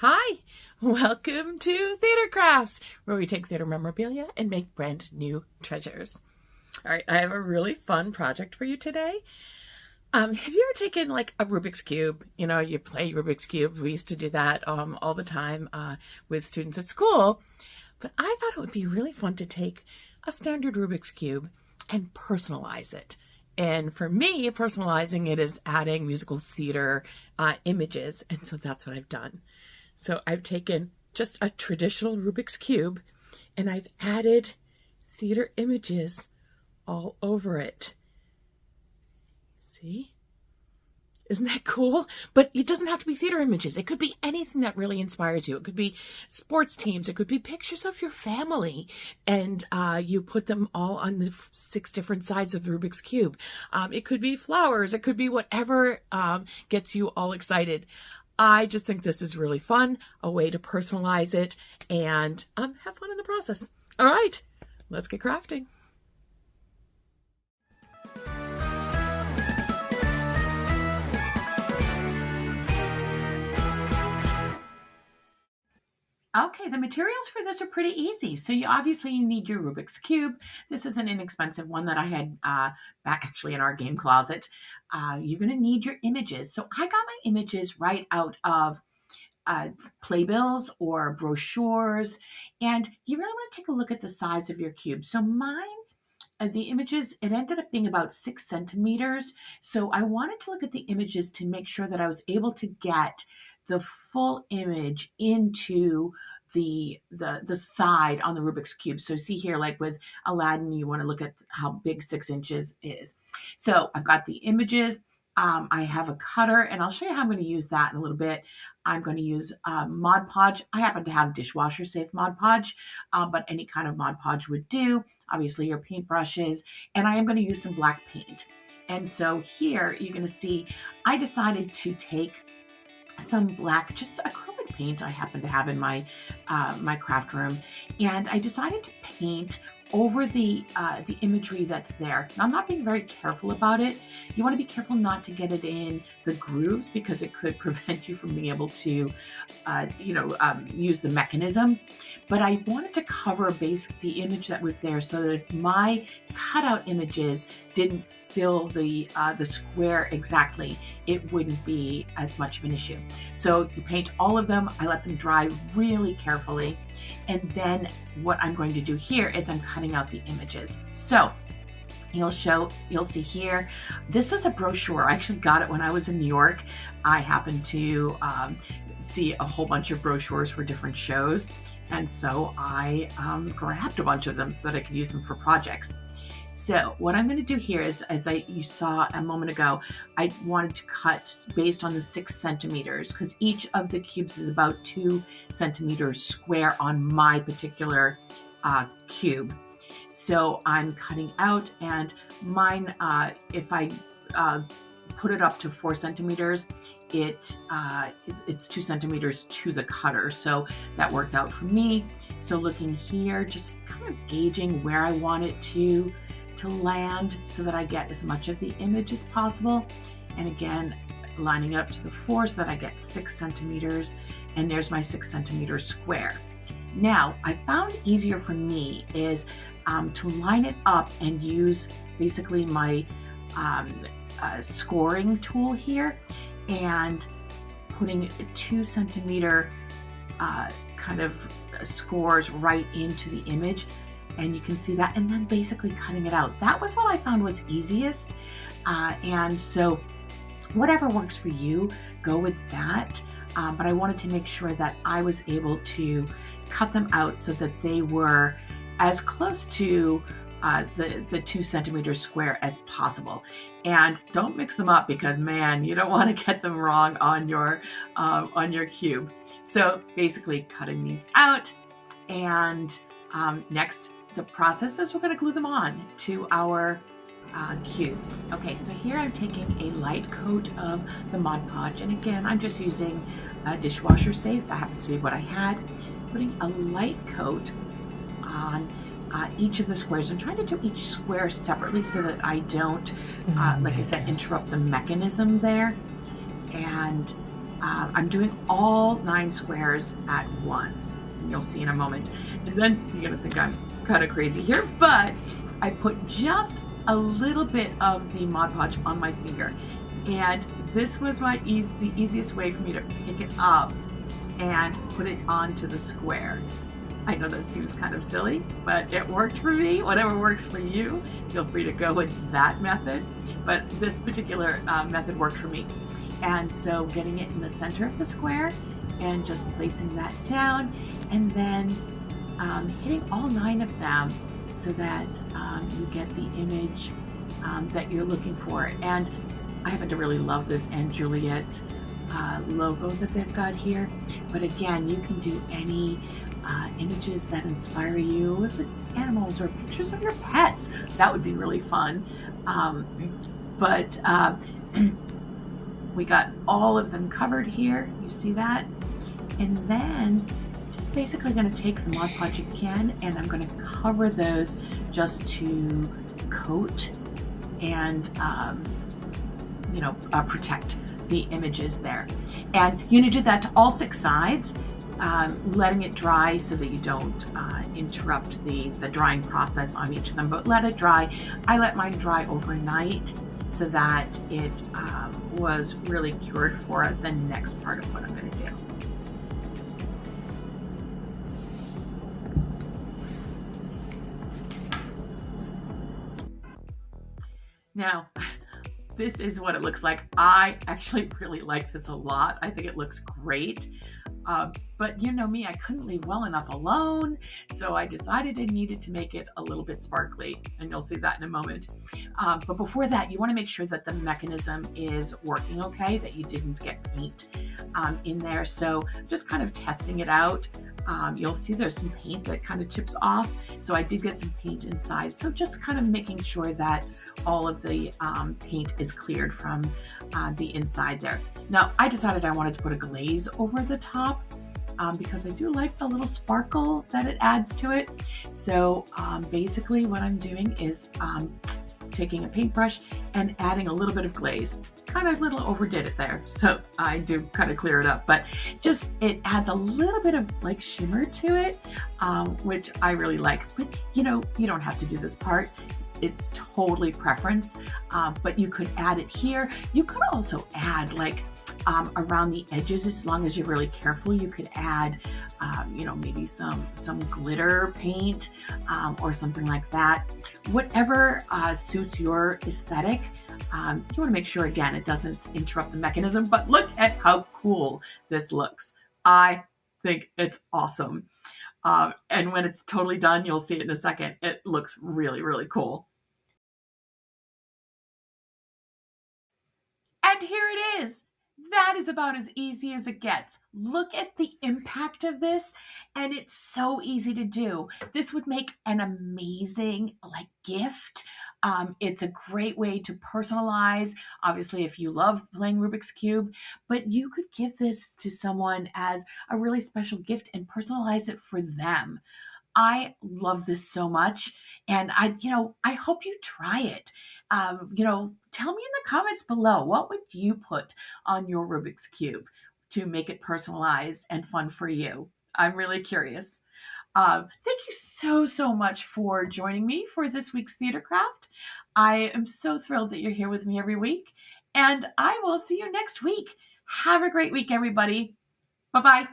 Hi, welcome to Theater Crafts, where we take theater memorabilia and make brand new treasures. All right, I have a really fun project for you today. Have you ever taken like a Rubik's Cube? You know, you play Rubik's Cube. We used to do that all the time with students at school. But I thought it would be really fun to take a standard Rubik's Cube and personalize it. And for me, personalizing it is adding musical theater images. And so that's what I've done. So I've taken just a traditional Rubik's Cube and I've added theater images all over it. See? Isn't that cool? But it doesn't have to be theater images. It could be anything that really inspires you. It could be sports teams. It could be pictures of your family. And you put them all on the 6 different sides of the Rubik's Cube. It could be flowers. It could be whatever gets you all excited. I just think this is really fun, a way to personalize it and have fun in the process. All right, let's get crafting. Okay, the materials for this are pretty easy. So you obviously need your Rubik's Cube. This is an inexpensive one that I had back actually in our game closet. You're going to need your images. So I got my images right out of playbills or brochures. And you really want to take a look at the size of your cube. So mine, the images, it ended up being about 6 centimeters. So I wanted to look at the images to make sure that I was able to get the full image into the side on the Rubik's Cube. So see here, like with Aladdin, you want to look at how big 6 inches is. So I've got the images. I have a cutter, and I'll show you how I'm going to use that in a little bit. I'm going to use Mod Podge. I happen to have dishwasher safe Mod Podge, but any kind of Mod Podge would do. Obviously your paintbrushes, and I am going to use some black paint. And so here you're going to see I decided to take some black, just acrylic paint I happen to have in my my craft room, and I decided to paint over the imagery that's there. Now, I'm not being very careful about it. You want to be careful not to get it in the grooves because it could prevent you from being able to, use the mechanism. But I wanted to cover the image that was there so that if my cutout images didn't fill the square exactly, it wouldn't be as much of an issue. So you paint all of them. I let them dry really carefully. And then what I'm going to do here is I'm cutting out the images. So you'll see here, this was a brochure. I actually got it when I was in New York. I happened to see a whole bunch of brochures for different shows. And so I grabbed a bunch of them so that I could use them for projects. So what I'm going to do here is, as you saw a moment ago, I wanted to cut based on the 6 centimeters because each of the cubes is about 2 centimeters square on my particular cube. So I'm cutting out, and mine, if I put it up to 4 centimeters, it's 2 centimeters to the cutter. So that worked out for me. So looking here, just kind of gauging where I want it to land so that I get as much of the image as possible. And again, lining it up to the 4 so that I get 6 centimeters. And there's my 6 centimeter square. Now, I found easier for me is to line it up and use basically my scoring tool here and putting 2 centimeter kind of scores right into the image. And you can see that, and then basically cutting it out. That was what I found was easiest. And so whatever works for you, go with that. But I wanted to make sure that I was able to cut them out so that they were as close to the 2 centimeters square as possible. And don't mix them up because, man, you don't want to get them wrong on your cube. So basically cutting these out, and next, the process is we're going to glue them on to our cube. Okay, so here I'm taking a light coat of the Mod Podge, and again, I'm just using a dishwasher safe. That happens to be what I had. Putting a light coat on each of the squares. I'm trying to do each square separately so that I don't, like I said, interrupt the mechanism there. And I'm doing all 9 squares at once. And you'll see in a moment. And then you're gonna think I'm kind of crazy here, but I put just a little bit of the Mod Podge on my finger. And this was the easiest way for me to pick it up and put it onto the square. I know that seems kind of silly, but it worked for me. Whatever works for you, feel free to go with that method. But this particular method worked for me. And so getting it in the center of the square and just placing that down, and then hitting all 9 of them so that you get the image that you're looking for. And I happen to really love this Anne Juliet logo that they've got here. But again, you can do any images that inspire you. If it's animals or pictures of your pets, that would be really fun. But we got all of them covered here. You see that? And then just basically going to take the Mod Podge again, and I'm going to cover those just to coat and protect the images there. And you're going to do that to all 6 sides, letting it dry so that you don't interrupt the drying process on each of them, but let it dry. I let mine dry overnight so that it was really cured for the next part of what I'm going to do. Now, this is what it looks like. I actually really like this a lot. I think it looks great. But you know me, I couldn't leave well enough alone, so I decided I needed to make it a little bit sparkly, and you'll see that in a moment. But before that, you want to make sure that the mechanism is working okay, that you didn't get paint in there. So just kind of testing it out. You'll see there's some paint that kind of chips off, so I did get some paint inside. So just kind of making sure that all of the paint is cleared from the inside there. Now, I decided I wanted to put a glaze over the top because I do like the little sparkle that it adds to it. So basically what I'm doing is taking a paintbrush and adding a little bit of glaze. Kind of little overdid it there, so I do kind of clear it up, but just it adds a little bit of like shimmer to it, which I really like. But you know, you don't have to do this part. It's totally preference, but you could add it here. You could also add like around the edges, as long as you're really careful. You could add maybe some glitter paint or something like that. Whatever suits your aesthetic. You want to make sure, again, it doesn't interrupt the mechanism, but look at how cool this looks. I think it's awesome. And when it's totally done, you'll see it in a second. It looks really, really cool. And here it is. That is about as easy as it gets. Look at the impact of this, and it's so easy to do. This would make an amazing gift. It's a great way to personalize, obviously, if you love playing Rubik's Cube, but you could give this to someone as a really special gift and personalize it for them. I love this so much, and I hope you try it. Tell me in the comments below, what would you put on your Rubik's Cube to make it personalized and fun for you? I'm really curious. Thank you so much for joining me for this week's Theater Craft. I am so thrilled that you're here with me every week, and I will see you next week. Have a great week, everybody. Bye-bye.